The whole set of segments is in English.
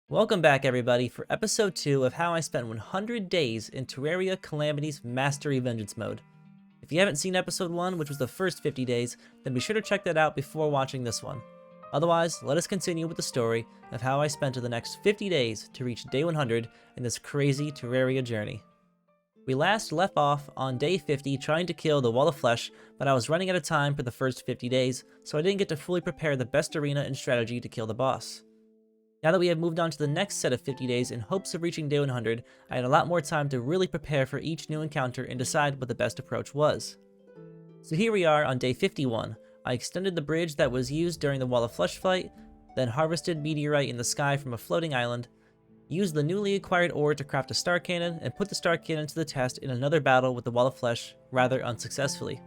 Welcome back everybody for episode 2 of how I spent 100 days in Terraria Calamity's Master Revengeance mode. If you haven't seen episode 1, which was the first 50 days, then be sure to check that out before watching this one. Otherwise, let us continue with the story of how I spent the next 50 days to reach day 100 in this crazy Terraria journey. We last left off on day 50 trying to kill the Wall of Flesh, but I was running out of time for the first 50 days, so I didn't get to fully prepare the best arena and strategy to kill the boss. Now that we have moved on to the next set of 50 days in hopes of reaching day 100, I had a lot more time to really prepare for each new encounter and decide what the best approach was. So here we are on day 51. I extended the bridge that was used during the Wall of Flesh fight, then harvested meteorite in the sky from a floating island, used the newly acquired ore to craft a star cannon, and put the star cannon to the test in another battle with the Wall of Flesh, rather unsuccessfully.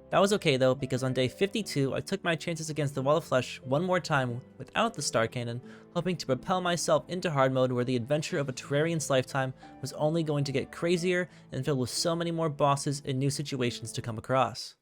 That was okay though, because on day 52 I took my chances against the Wall of Flesh one more time without the star cannon, hoping to propel myself into hard mode where the adventure of a Terrarian's lifetime was only going to get crazier and filled with so many more bosses and new situations to come across.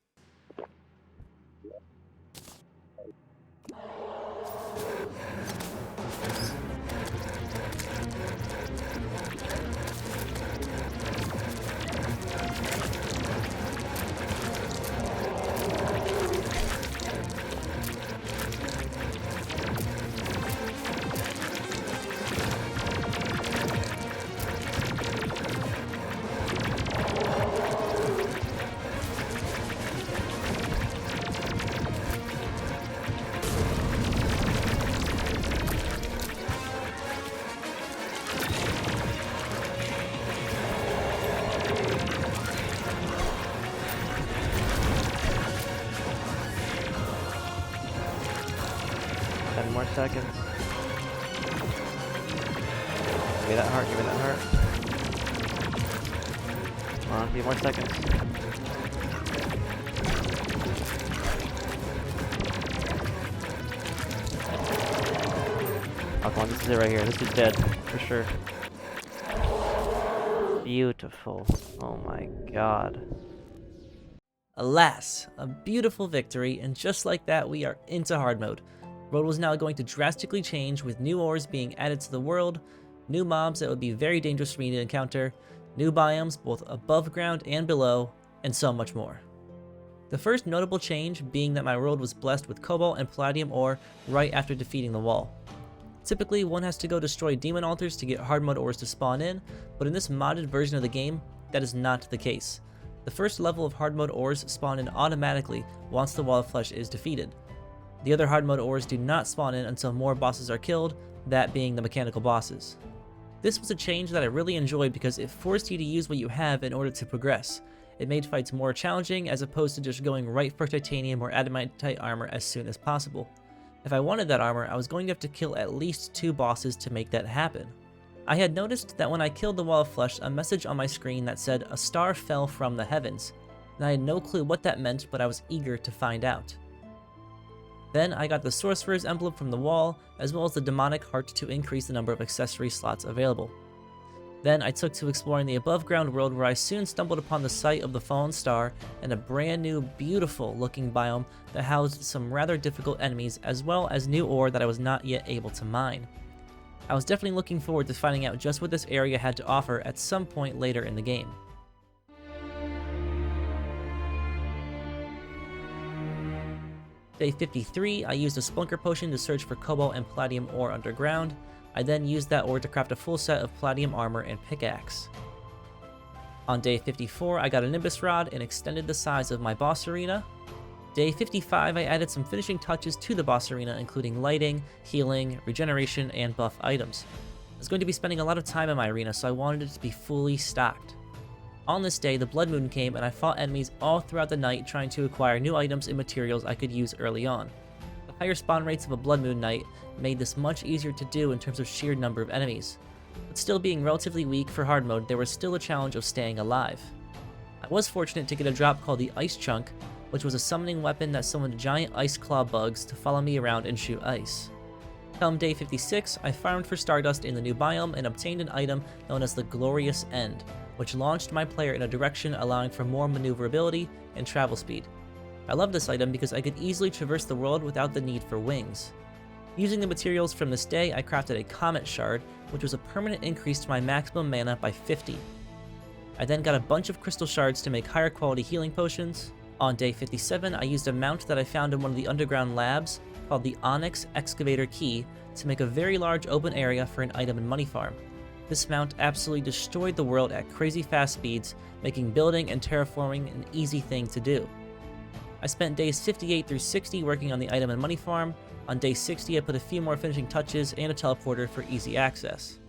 More seconds. Give me that heart, give me that heart. Come on, a few more seconds. Oh, come on, this is it right here. This is dead, for sure. Beautiful. Oh my god. Alas, a beautiful victory, and just like that we are into hard mode. Road was now going to drastically change with new ores being added to the world, new mobs that would be very dangerous for me to encounter, new biomes both above ground and below, and so much more. The first notable change being that my world was blessed with cobalt and palladium ore right after defeating the wall. Typically one has to go destroy demon altars to get hard mode ores to spawn in, but in this modded version of the game, that is not the case. The first level of hard mode ores spawn in automatically once the Wall of Flesh is defeated. The other hard mode ores do not spawn in until more bosses are killed, that being the mechanical bosses. This was a change that I really enjoyed because it forced you to use what you have in order to progress. It made fights more challenging as opposed to just going right for titanium or adamantite armor as soon as possible. If I wanted that armor, I was going to have to kill at least 2 bosses to make that happen. I had noticed that when I killed the Wall of Flesh, a message on my screen that said a star fell from the heavens, and I had no clue what that meant, but I was eager to find out. Then I got the Sorcerer's Emblem from the wall, as well as the Demonic Heart to increase the number of accessory slots available. Then I took to exploring the above ground world where I soon stumbled upon the site of the fallen star and a brand new beautiful looking biome that housed some rather difficult enemies as well as new ore that I was not yet able to mine. I was definitely looking forward to finding out just what this area had to offer at some point later in the game. Day 53, I used a Splunker Potion to search for cobalt and palladium ore underground. I then used that ore to craft a full set of palladium armor and pickaxe. On day 54, I got a Nimbus Rod and extended the size of my boss arena. Day 55, I added some finishing touches to the boss arena, including lighting, healing, regeneration, and buff items. I was going to be spending a lot of time in my arena, so I wanted it to be fully stocked. On this day, the Blood Moon came and I fought enemies all throughout the night trying to acquire new items and materials I could use early on. The higher spawn rates of a Blood Moon night made this much easier to do in terms of sheer number of enemies. But still being relatively weak for hard mode, there was still a challenge of staying alive. I was fortunate to get a drop called the Ice Chunk, which was a summoning weapon that summoned giant ice claw bugs to follow me around and shoot ice. Come day 56, I farmed for Stardust in the new biome and obtained an item known as the Glorious End, which launched my player in a direction allowing for more maneuverability and travel speed. I love this item because I could easily traverse the world without the need for wings. Using the materials from this day, I crafted a Comet Shard, which was a permanent increase to my maximum mana by 50. I then got a bunch of crystal shards to make higher quality healing potions. On day 57, I used a mount that I found in one of the underground labs, called the Onyx Excavator Key, to make a very large open area for an item and money farm. This mount absolutely destroyed the world at crazy fast speeds, making building and terraforming an easy thing to do. I spent days 58 through 60 working on the item and money farm. On day 60, I put a few more finishing touches and a teleporter for easy access.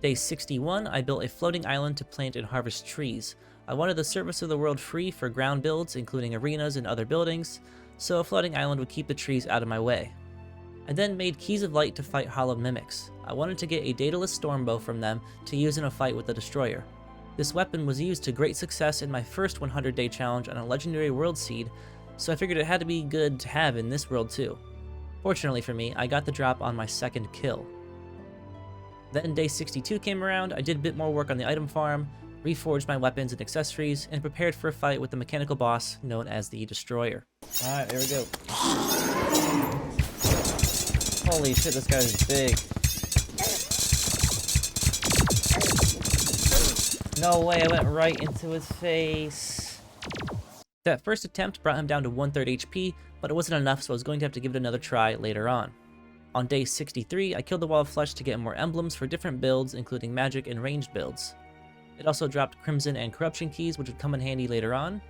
Day 61, I built a floating island to plant and harvest trees. I wanted the surface of the world free for ground builds, including arenas and other buildings, so a floating island would keep the trees out of my way. I then made Keys of Light to fight hollow mimics. I wanted to get a dataless stormbow from them to use in a fight with the destroyer. This weapon was used to great success in my first 100-day challenge on a legendary world seed, so I figured it had to be good to have in this world too. Fortunately for me, I got the drop on my second kill. Then day 62 came around. I did a bit more work on the item farm, reforged my weapons and accessories, and prepared for a fight with the mechanical boss known as the Destroyer. Alright, here we go. Holy shit, this guy's big. No way, I went right into his face. That first attempt brought him down to 1/3 HP, but it wasn't enough, so I was going to have to give it another try later on. On day 63, I killed the Wall of Flesh to get more emblems for different builds, including magic and ranged builds. It also dropped Crimson and Corruption keys, which would come in handy later on.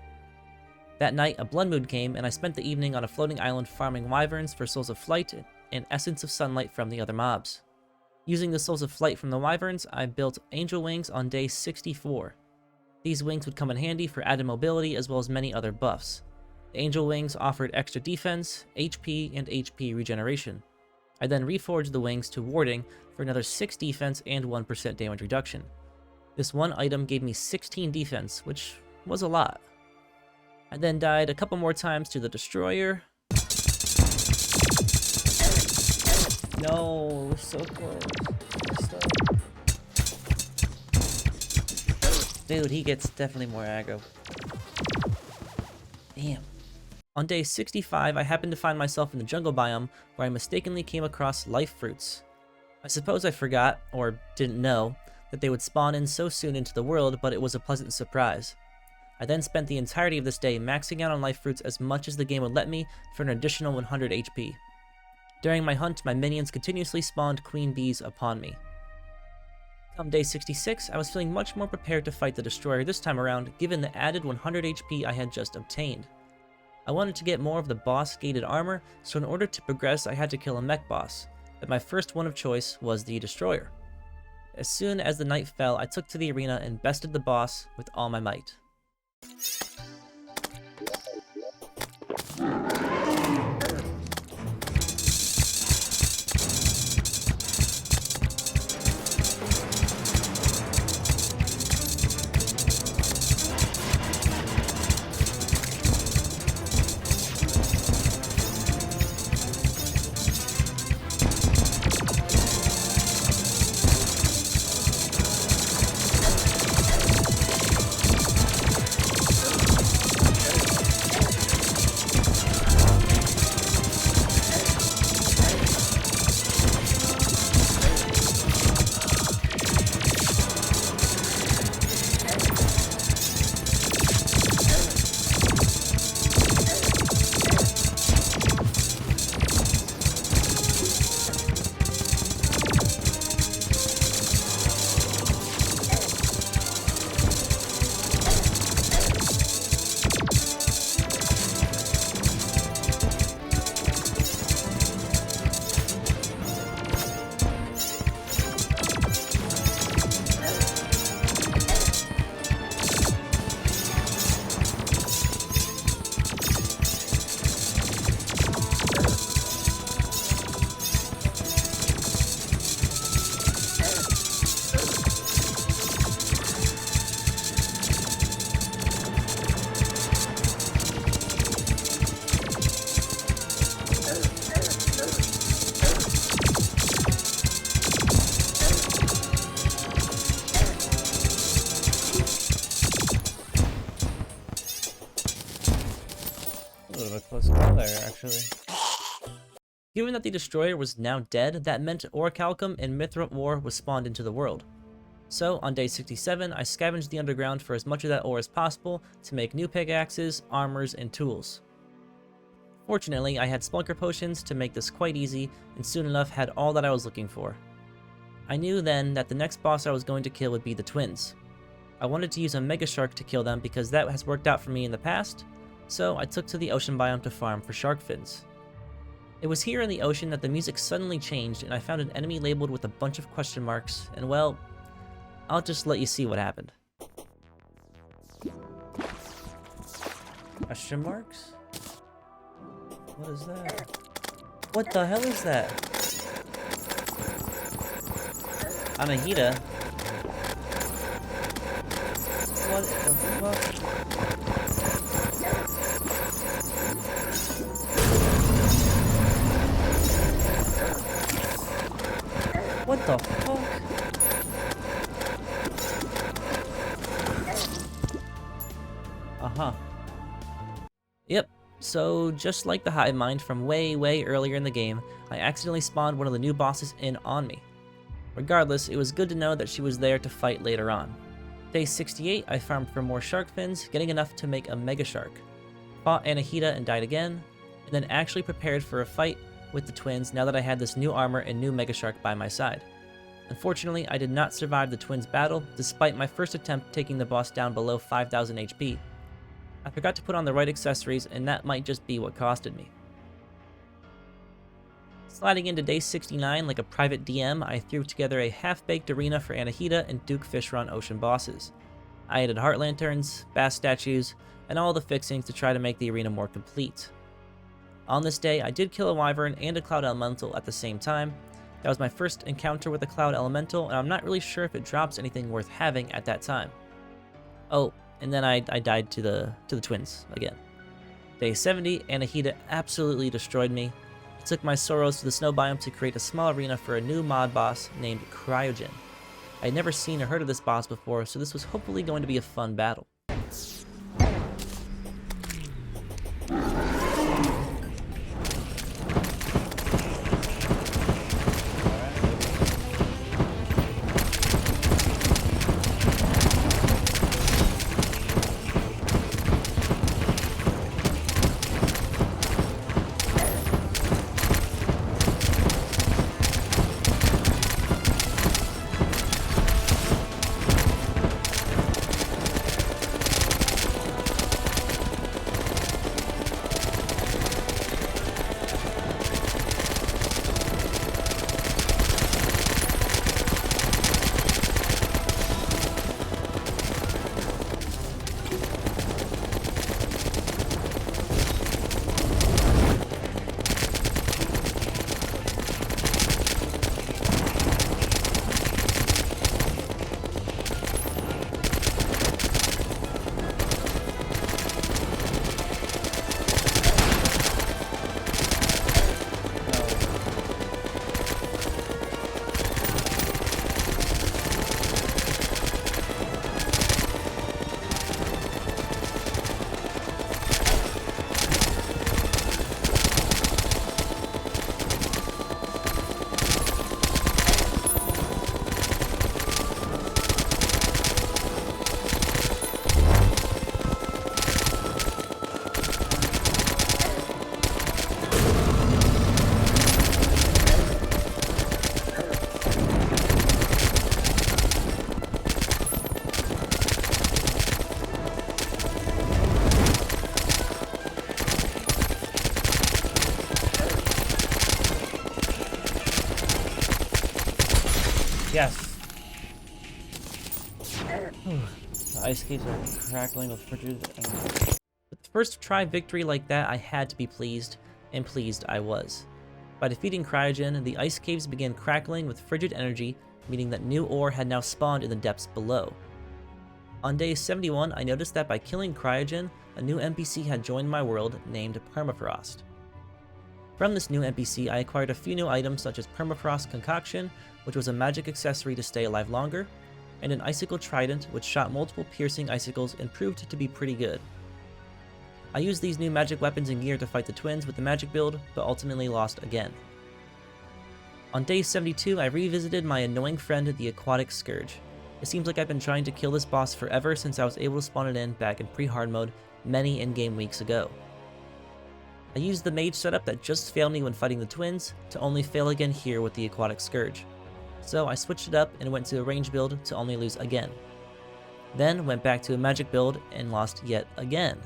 That night, a blood moon came, and I spent the evening on a floating island farming wyverns for Souls of Flight and Essence of Sunlight from the other mobs. Using the Souls of Flight from the wyverns, I built Angel Wings on day 64. These wings would come in handy for added mobility as well as many other buffs. The Angel Wings offered extra defense, HP, and HP regeneration. I then reforged the wings to warding for another 6 defense and 1% damage reduction. This one item gave me 16 defense, which was a lot. I then died a couple more times to the Destroyer. No, we're so close. Dude, he gets definitely more aggro. Damn. On day 65, I happened to find myself in the jungle biome where I mistakenly came across life fruits. I suppose I forgot, or didn't know, that they would spawn in so soon into the world, but it was a pleasant surprise. I then spent the entirety of this day maxing out on life fruits as much as the game would let me for an additional 100 HP. During my hunt, my minions continuously spawned queen bees upon me. Come day 66, I was feeling much more prepared to fight the Destroyer this time around, given the added 100 HP I had just obtained. I wanted to get more of the boss-gated armor, so in order to progress I had to kill a mech boss, but my first one of choice was the Destroyer. As soon as the night fell, I took to the arena and bested the boss with all my might. A little bit close call there, actually. Given that the destroyer was now dead, that meant orichalcum and mithril ore was spawned into the world. So, on day 67, I scavenged the underground for as much of that ore as possible to make new pickaxes, armors, and tools. Fortunately, I had Splunker potions to make this quite easy, and soon enough had all that I was looking for. I knew then that the next boss I was going to kill would be the twins. I wanted to use a Mega Shark to kill them because that has worked out for me in the past, so I took to the ocean biome to farm for shark fins. It was here in the ocean that the music suddenly changed and I found an enemy labeled with a bunch of question marks, and well, I'll just let you see what happened. Question marks? What is that? What the hell is that? Anahita? What the fuck? What the fuck? Uh-huh. Yep, so just like the hive mind from way earlier in the game, I accidentally spawned one of the new bosses in on me. Regardless, it was good to know that she was there to fight later on. Day 68, I farmed for more shark fins, getting enough to make a Mega Shark. Fought Anahita and died again, and then actually prepared for a fight with the twins now that I had this new armor and new Mega Shark by my side. Unfortunately, I did not survive the twins' battle, despite my first attempt taking the boss down below 5000 HP. I forgot to put on the right accessories, and that might just be what costed me. Sliding into day 69 like a private DM, I threw together a half-baked arena for Anahita and Duke Fishron ocean bosses. I added heart lanterns, bass statues, and all the fixings to try to make the arena more complete. On this day, I did kill a wyvern and a cloud elemental at the same time. That was my first encounter with a cloud elemental, and I'm not really sure if it drops anything worth having at that time. Oh, and then I died to the twins again. Day 70, Anahita absolutely destroyed me. I took my sorrows to the snow biome to create a small arena for a new mod boss named Cryogen. I had never seen or heard of this boss before, so this was hopefully going to be a fun battle. Yes. The ice caves are crackling with frigid energy. With the first try victory like that, I had to be pleased, and pleased I was. By defeating Cryogen, the ice caves began crackling with frigid energy, meaning that new ore had now spawned in the depths below. On day 71, I noticed that by killing Cryogen, a new NPC had joined my world named Permafrost. From this new NPC, I acquired a few new items such as Permafrost Concoction, which was a magic accessory to stay alive longer, and an Icicle Trident, which shot multiple piercing icicles and proved to be pretty good. I used these new magic weapons and gear to fight the twins with the magic build, but ultimately lost again. On day 72, I revisited my annoying friend, the Aquatic Scourge. It seems like I've been trying to kill this boss forever since I was able to spawn it in back in pre-hard mode many in-game weeks ago. I used the mage setup that just failed me when fighting the twins to only fail again here with the Aquatic Scourge. So I switched it up and went to a range build to only lose again. Then went back to a magic build and lost yet again.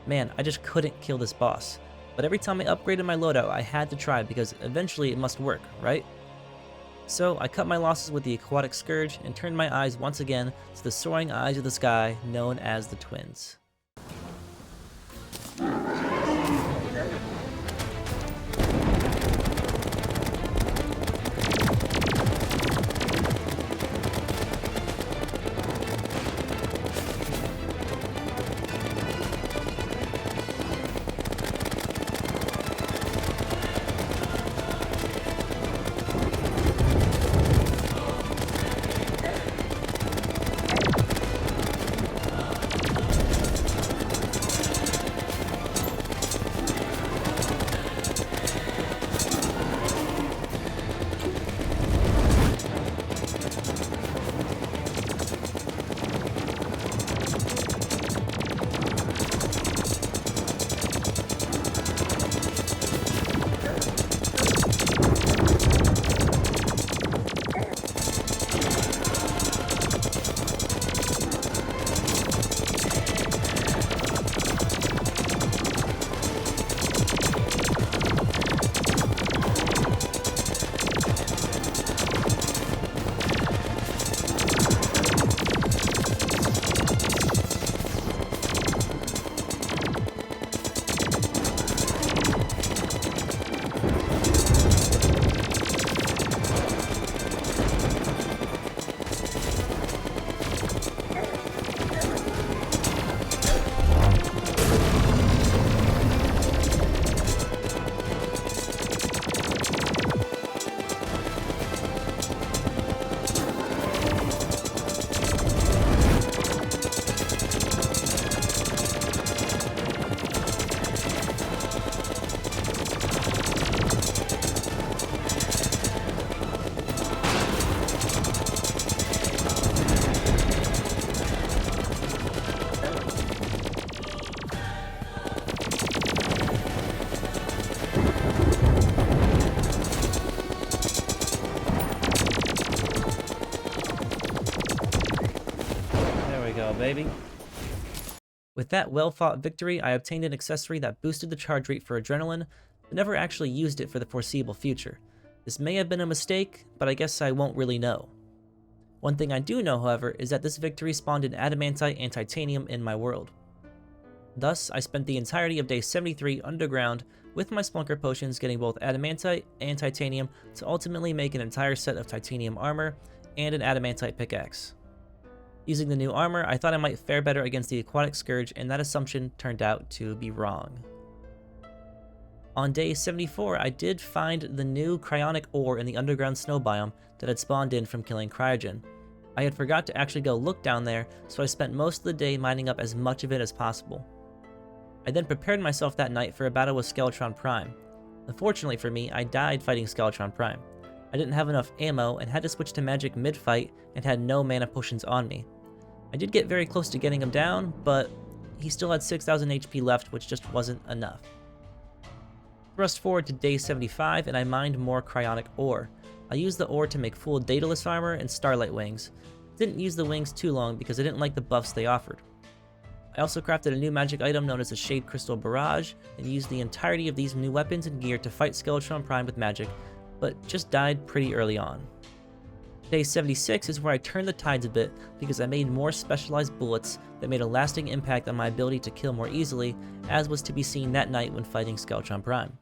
Man, I just couldn't kill this boss. But every time I upgraded my loadout, I had to try because eventually it must work, right? So I cut my losses with the Aquatic Scourge and turned my eyes once again to the soaring eyes of the sky known as the twins. Baby. With that well-fought victory, I obtained an accessory that boosted the charge rate for adrenaline, but never actually used it for the foreseeable future. This may have been a mistake, but I guess I won't really know. One thing I do know, however, is that this victory spawned an adamantite and titanium in my world. Thus, I spent the entirety of day 73 underground with my Splunker potions getting both adamantite and titanium to ultimately make an entire set of titanium armor and an adamantite pickaxe. Using the new armor, I thought I might fare better against the Aquatic Scourge, and that assumption turned out to be wrong. On day 74, I did find the new cryonic ore in the underground snow biome that had spawned in from killing Cryogen. I had forgot to actually go look down there, so I spent most of the day mining up as much of it as possible. I then prepared myself that night for a battle with Skeletron Prime. Unfortunately for me, I died fighting Skeletron Prime. I didn't have enough ammo and had to switch to magic mid-fight and had no mana potions on me. I did get very close to getting him down, but he still had 6,000 HP left, which just wasn't enough. Thrust forward to day 75 and I mined more cryonic ore. I used the ore to make full Daedalus armor and Starlight wings. Didn't use the wings too long because I didn't like the buffs they offered. I also crafted a new magic item known as the Shade Crystal Barrage and used the entirety of these new weapons and gear to fight Skeletron Prime with magic, but just died pretty early on. Day 76 is where I turned the tides a bit because I made more specialized bullets that made a lasting impact on my ability to kill more easily, as was to be seen that night when fighting Skeletron Prime.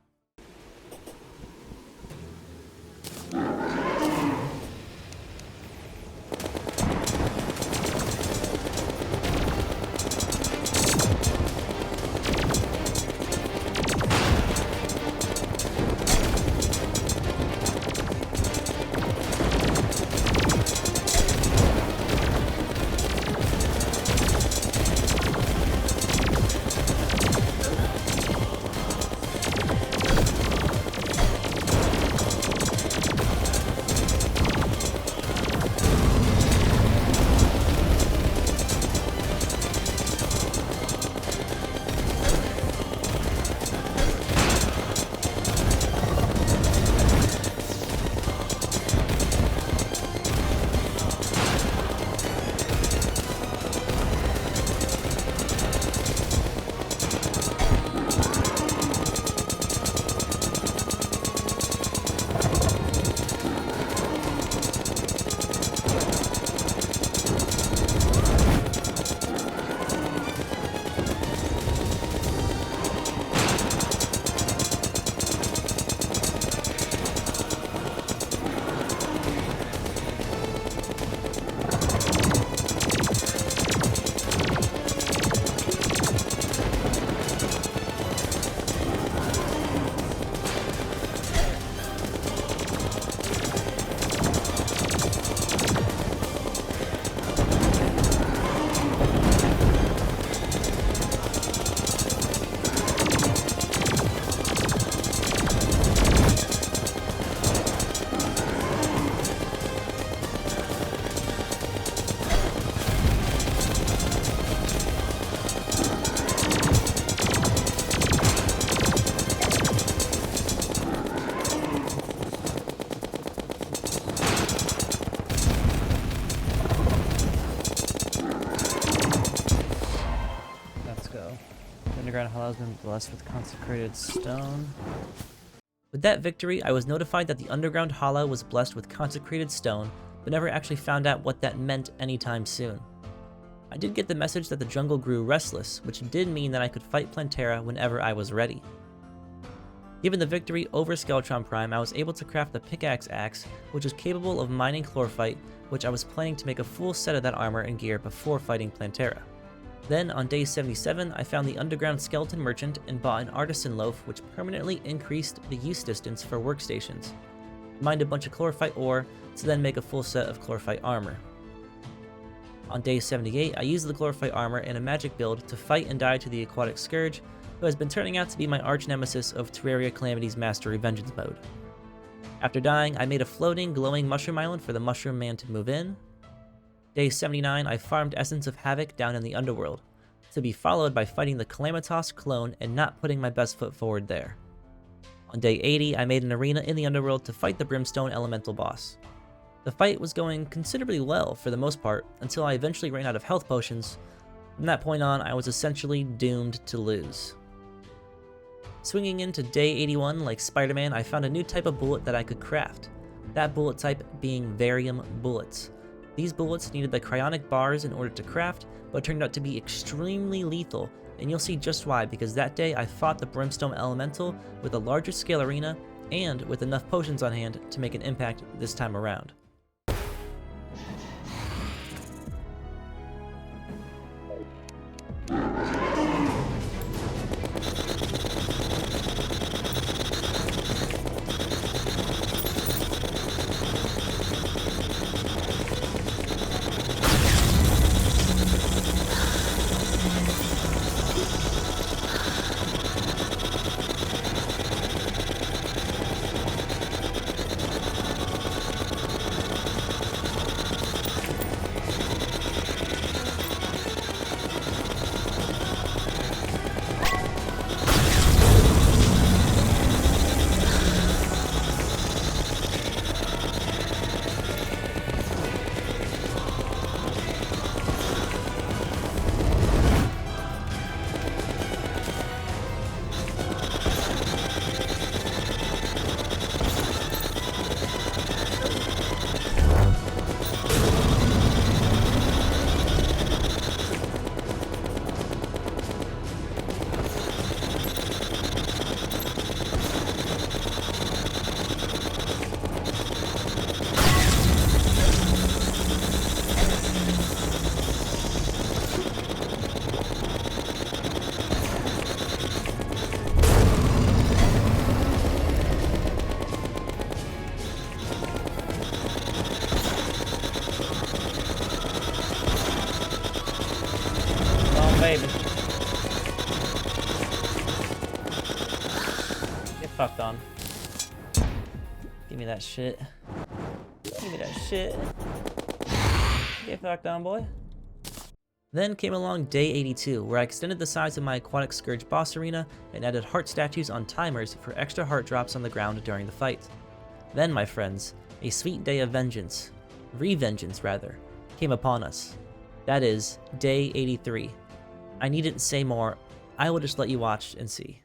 underground hollow has been blessed with consecrated stone. With that victory, I was notified that the underground hollow was blessed with consecrated stone, but never actually found out what that meant anytime soon. I did get the message that the jungle grew restless, which did mean that I could fight Plantera whenever I was ready. Given the victory over Skeletron Prime, I was able to craft the Pickaxe Axe, which is capable of mining chlorophyte, which I was planning to make a full set of that armor and gear before fighting Plantera. Then, on day 77, I found the underground skeleton merchant and bought an artisan loaf, which permanently increased the use distance for workstations. Mined a bunch of chlorophyte ore to then make a full set of chlorophyte armor. On day 78, I used the chlorophyte armor in a magic build to fight and die to the aquatic scourge, who has been turning out to be my arch nemesis of Terraria Calamity's master Revengeance mode. After dying, I made a floating, glowing mushroom island for the mushroom man to move in. Day 79, I farmed Essence of Havoc down in the underworld, to be followed by fighting the Calamitas clone and not putting my best foot forward there. On day 80, I made an arena in the underworld to fight the Brimstone Elemental boss. The fight was going considerably well for the most part, until I eventually ran out of health potions. From that point on, I was essentially doomed to lose. Swinging into day 81, like Spider-Man, I found a new type of bullet that I could craft, that bullet type being Varium bullets. These bullets needed the cryonic bars in order to craft, but turned out to be extremely lethal, and you'll see just why, because that day I fought the Brimstone Elemental with a larger scale arena, and with enough potions on hand to make an impact this time around. Baby. Get fucked on. Give me that shit. Give me that shit. Get fucked on, boy. Then came along day 82, where I extended the size of my Aquatic Scourge boss arena and added heart statues on timers for extra heart drops on the ground during the fight. Then, my friends, a sweet day of vengeance, revengeance rather, came upon us. That is, day 83. I needn't say more, I will just let you watch and see.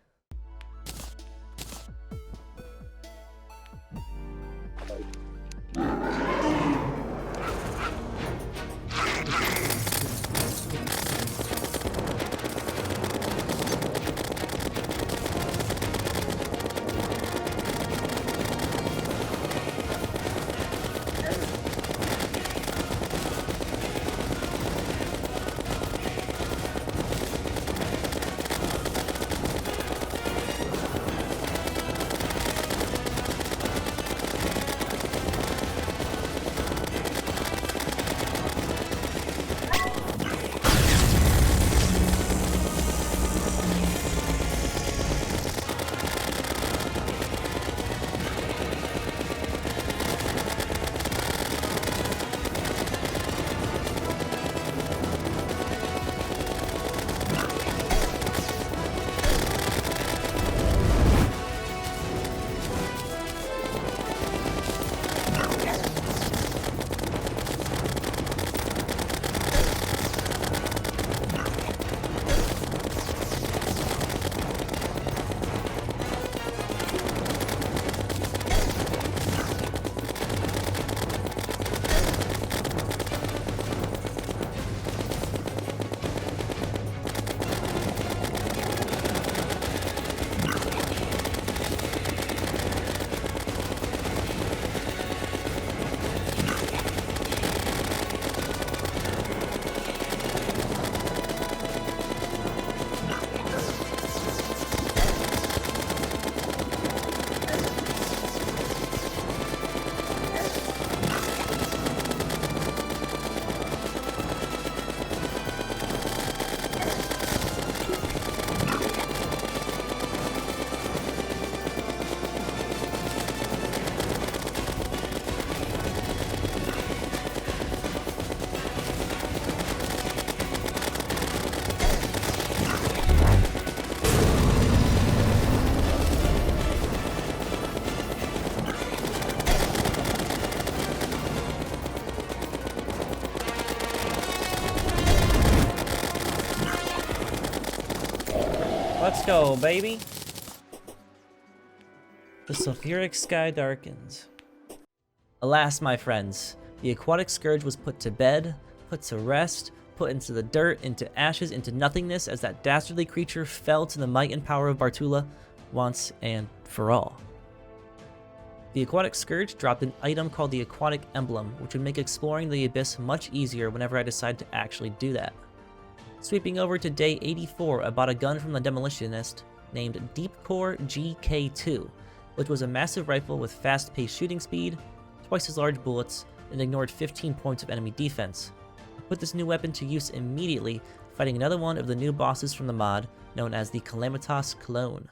Let's go, baby. The sulfuric sky darkens. Alas, my friends, the aquatic scourge was put to bed, put to rest, put into the dirt, into ashes, into nothingness, as that dastardly creature fell to the might and power of Bartula once and for all. The aquatic scourge dropped an item called the aquatic emblem, which would make exploring the abyss much easier whenever I decide to actually do that. Sweeping over to day 84, I bought a gun from the demolitionist named Deepcore GK2, which was a massive rifle with fast-paced shooting speed, twice as large bullets, and ignored 15 points of enemy defense. I put this new weapon to use immediately, fighting another one of the new bosses from the mod, known as the Calamitas clone.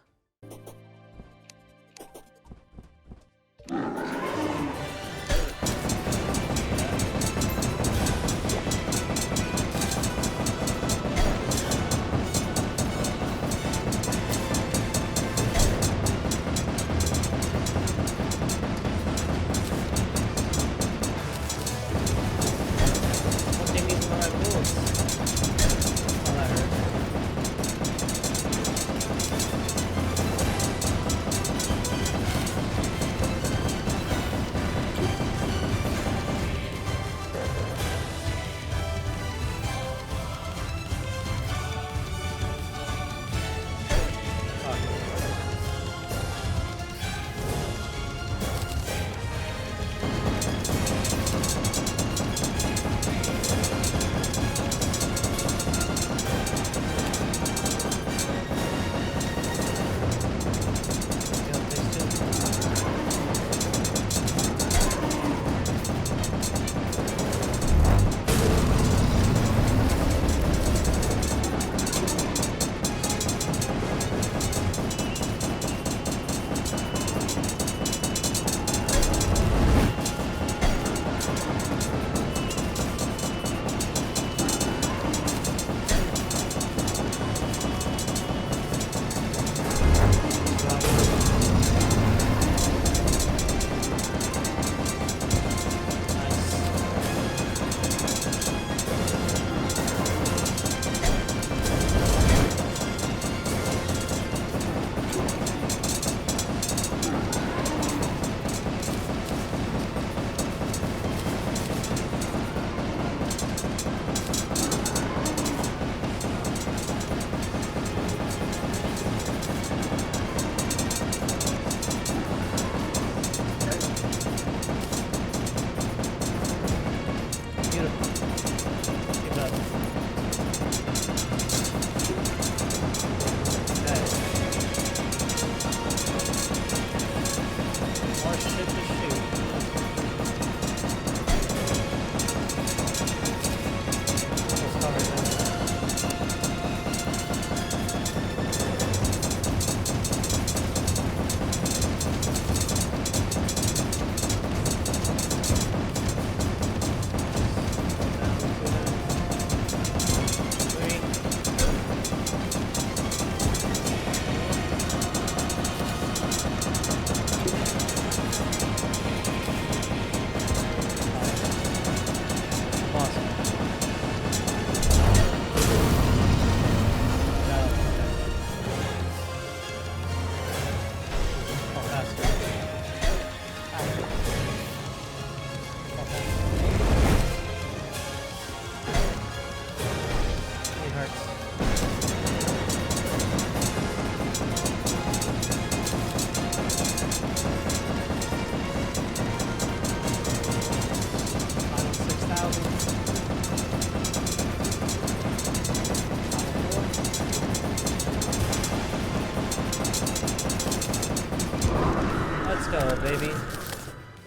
Baby.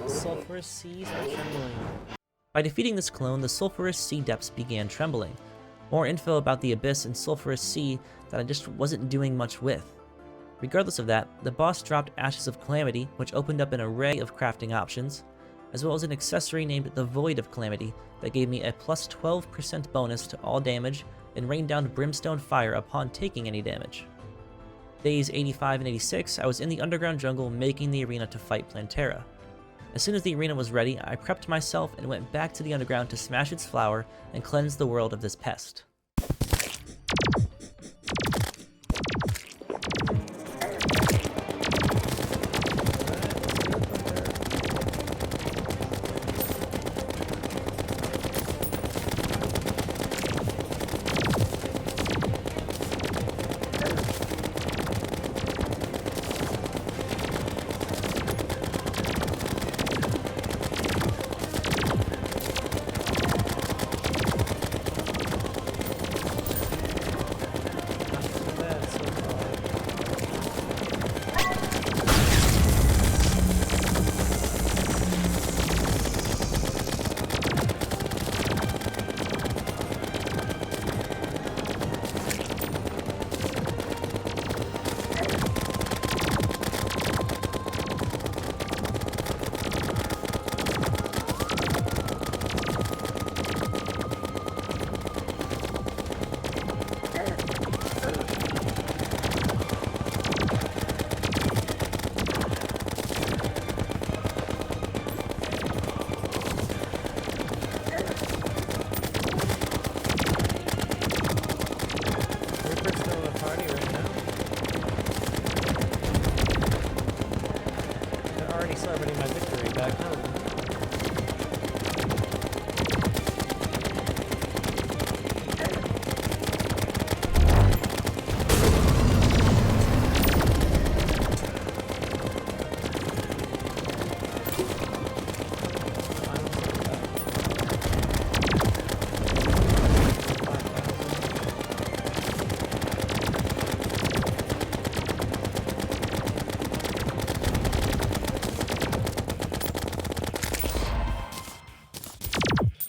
Sulfurous seas are trembling. By defeating this clone, the sulfurous sea depths began trembling. More info about the abyss and sulfurous sea that I just wasn't doing much with. Regardless of that, the boss dropped Ashes of Calamity, which opened up an array of crafting options, as well as an accessory named the Void of Calamity that gave me a plus 12% bonus to all damage and rained down brimstone fire upon taking any damage. Days 85 and 86, I was in the underground jungle making the arena to fight Plantera. As soon as the arena was ready, I prepped myself and went back to the underground to smash its flower and cleanse the world of this pest.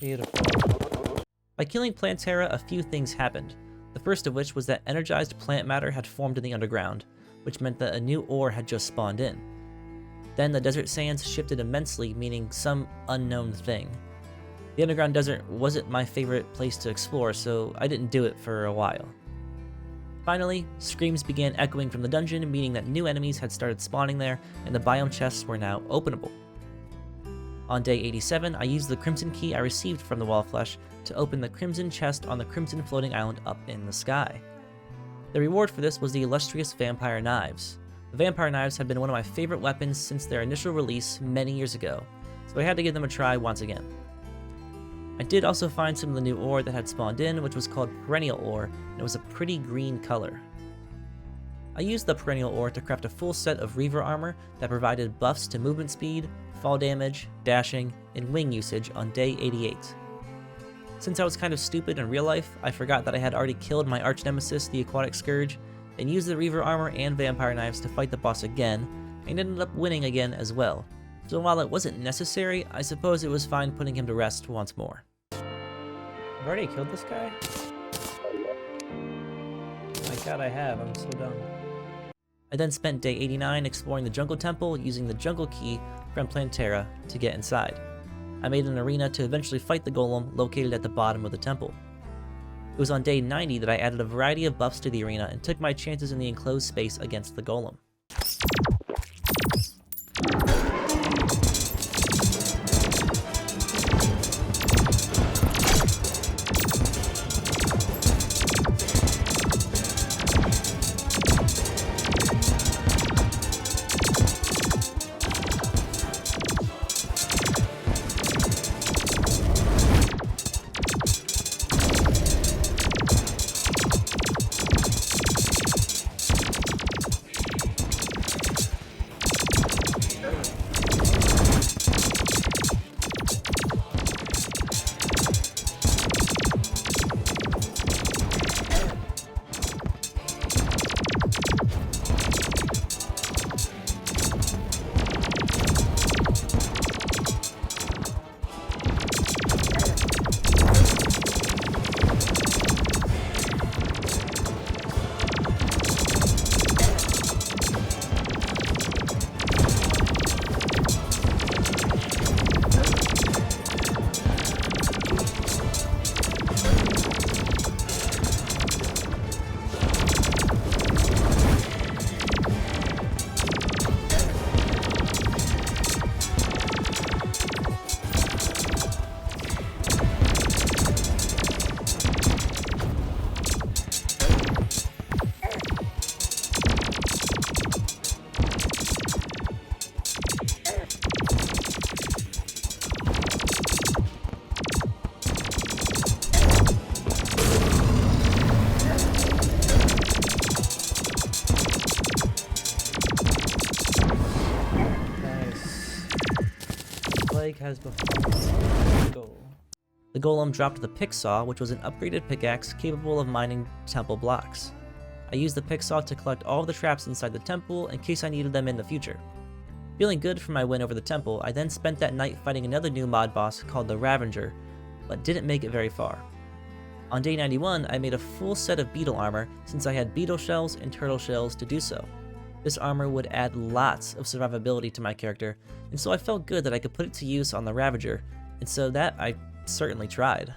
Beautiful. By killing Plantera, a few things happened. The first of which was that energized plant matter had formed in the underground, which meant that a new ore had just spawned in. Then the desert sands shifted immensely, meaning some unknown thing. The underground desert wasn't my favorite place to explore, so I didn't do it for a while. Finally, screams began echoing from the dungeon, meaning that new enemies had started spawning there, and the biome chests were now openable. On day 87, I used the crimson key I received from the Wall of Flesh to open the crimson chest on the crimson floating island up in the sky. The reward for this was the illustrious vampire knives. The vampire knives had been one of my favorite weapons since their initial release many years ago, so I had to give them a try once again. I did also find some of the new ore that had spawned in, which was called perennial ore, and it was a pretty green color. I used the perennial ore to craft a full set of Reaver armor that provided buffs to movement speed, fall damage, dashing, and wing usage on day 88. Since I was kind of stupid in real life, I forgot that I had already killed my arch nemesis, the Aquatic Scourge, and used the Reaver armor and vampire knives to fight the boss again, and ended up winning again as well. So while it wasn't necessary, I suppose it was fine putting him to rest once more. I've already killed this guy? My god, I have. I'm so dumb. I then spent day 89 exploring the jungle temple using the jungle key from Plantera to get inside. I made an arena to eventually fight the golem located at the bottom of the temple. It was on day 90 that I added a variety of buffs to the arena and took my chances in the enclosed space against the golem. Has befallen the goal. The golem dropped the pick saw, which was an upgraded pickaxe capable of mining temple blocks. I used the pick saw to collect all of the traps inside the temple in case I needed them in the future. Feeling good for my win over the temple, I then spent that night fighting another new mod boss called the Revengeance, but didn't make it very far. On day 91, I made a full set of beetle armor since I had beetle shells and turtle shells to do so. This armor would add lots of survivability to my character, and so I felt good that I could put it to use on the Ravager, and so that I certainly tried.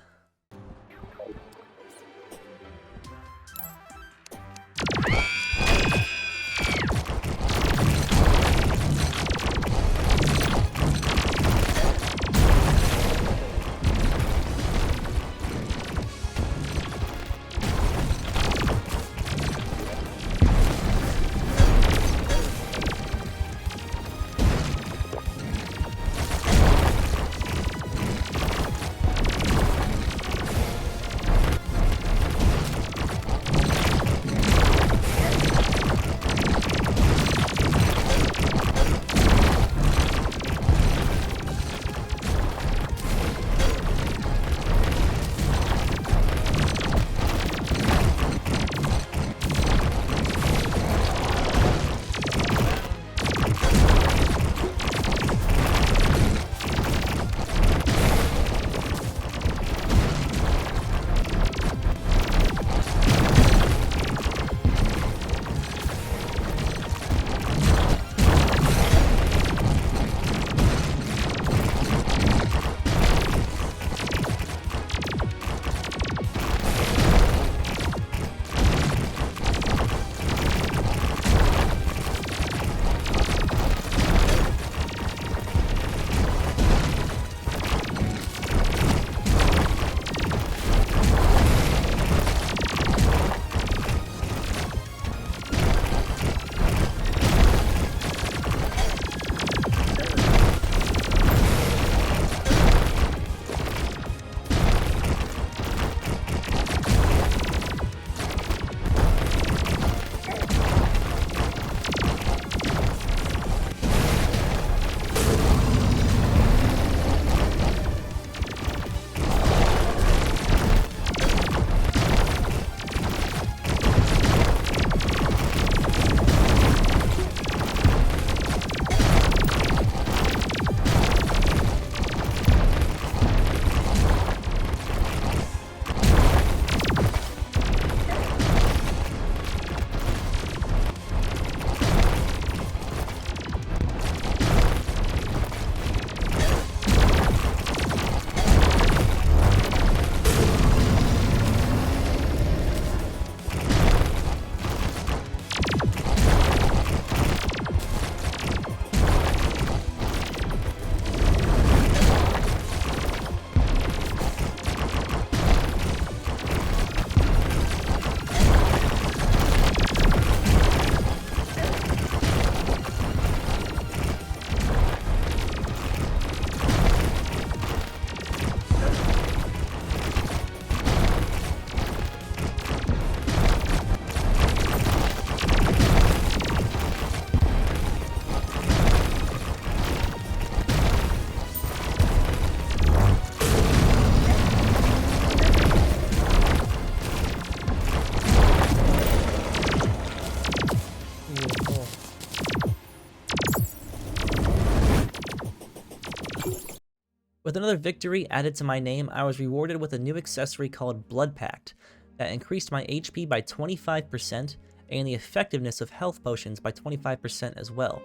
With another victory added to my name, I was rewarded with a new accessory called Blood Pact that increased my HP by 25% and the effectiveness of health potions by 25% as well.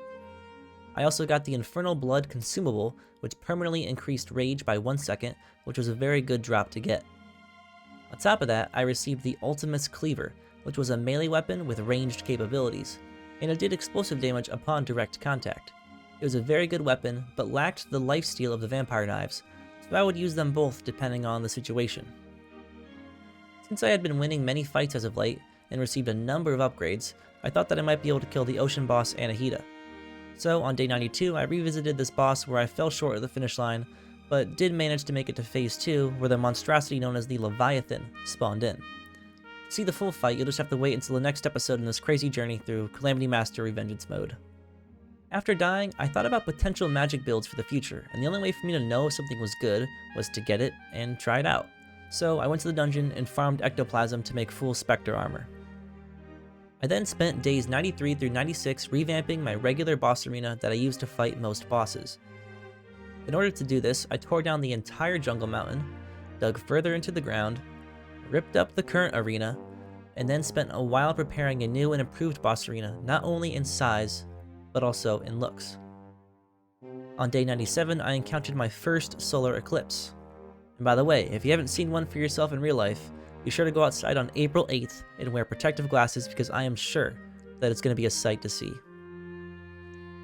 I also got the Infernal Blood consumable, which permanently increased rage by 1 second, which was a very good drop to get. On top of that, I received the Ultimus Cleaver, which was a melee weapon with ranged capabilities, and it did explosive damage upon direct contact. It was a very good weapon, but lacked the lifesteal of the vampire knives, so I would use them both depending on the situation. Since I had been winning many fights as of late, and received a number of upgrades, I thought that I might be able to kill the ocean boss Anahita. So on day 92, I revisited this boss where I fell short of the finish line, but did manage to make it to phase 2, where the monstrosity known as the Leviathan spawned in. To see the full fight, you'll just have to wait until the next episode in this crazy journey through Calamity Master Revengeance mode. After dying, I thought about potential magic builds for the future, and the only way for me to know if something was good was to get it and try it out. So I went to the dungeon and farmed ectoplasm to make full Spectre armor. I then spent days 93 through 96 revamping my regular boss arena that I used to fight most bosses. In order to do this, I tore down the entire jungle mountain, dug further into the ground, ripped up the current arena, and then spent a while preparing a new and improved boss arena, not only in size, but also in looks. On day 97, I encountered my first solar eclipse. And by the way, if you haven't seen one for yourself in real life, be sure to go outside on April 8th and wear protective glasses because I am sure that it's going to be a sight to see.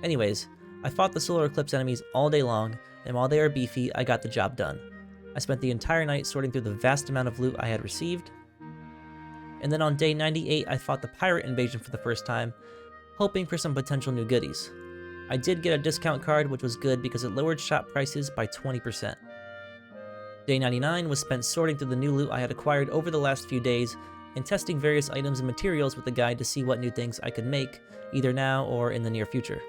Anyways, I fought the solar eclipse enemies all day long, and while they are beefy, I got the job done. I spent the entire night sorting through the vast amount of loot I had received. And then on day 98, I fought the pirate invasion for the first time, hoping for some potential new goodies. I did get a discount card, which was good because it lowered shop prices by 20%. Day 99 was spent sorting through the new loot I had acquired over the last few days and testing various items and materials with the guide to see what new things I could make, either now or in the near future.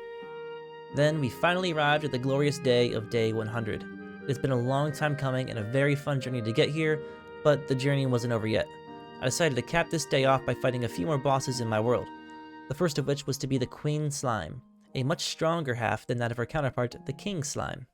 Then we finally arrived at the glorious day of day 100. It's been a long time coming and a very fun journey to get here, but the journey wasn't over yet. I decided to cap this day off by fighting a few more bosses in my world, the first of which was to be the Queen Slime, a much stronger half than that of her counterpart, the King Slime.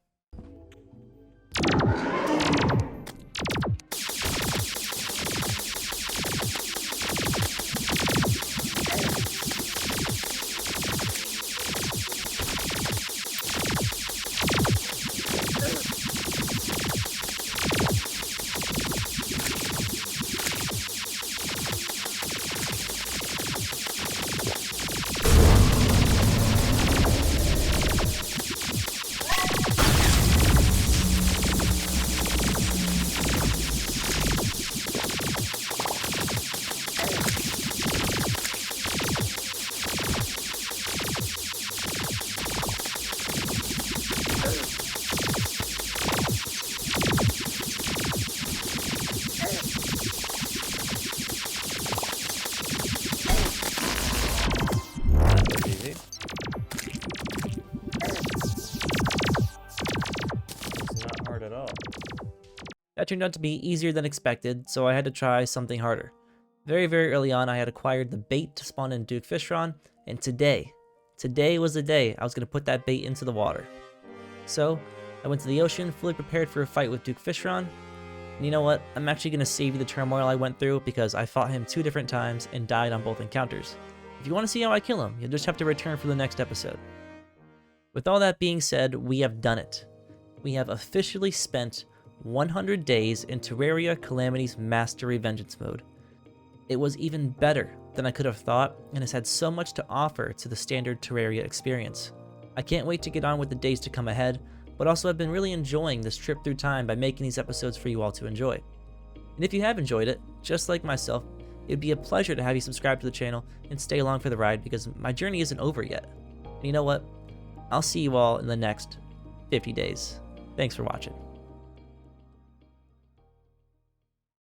That turned out to be easier than expected, so I had to try something harder. Very early on, I had acquired the bait to spawn in Duke Fishron, and today was the day I was going to put that bait into the water. So, I went to the ocean, fully prepared for a fight with Duke Fishron, and you know what, I'm actually going to save you the turmoil I went through because I fought him 2 different times and died on both encounters. If you want to see how I kill him, you'll just have to return for the next episode. With all that being said, we have done it. We have officially spent 100 days in Terraria Calamity's Master Revengeance mode. It was even better than I could have thought, and has had so much to offer to the standard Terraria experience. I can't wait to get on with the days to come ahead, but also I've been really enjoying this trip through time by making these episodes for you all to enjoy. And if you have enjoyed it, just like myself, it'd be a pleasure to have you subscribe to the channel and stay along for the ride because my journey isn't over yet. And you know what? I'll see you all in the next 50 days. Thanks for watching.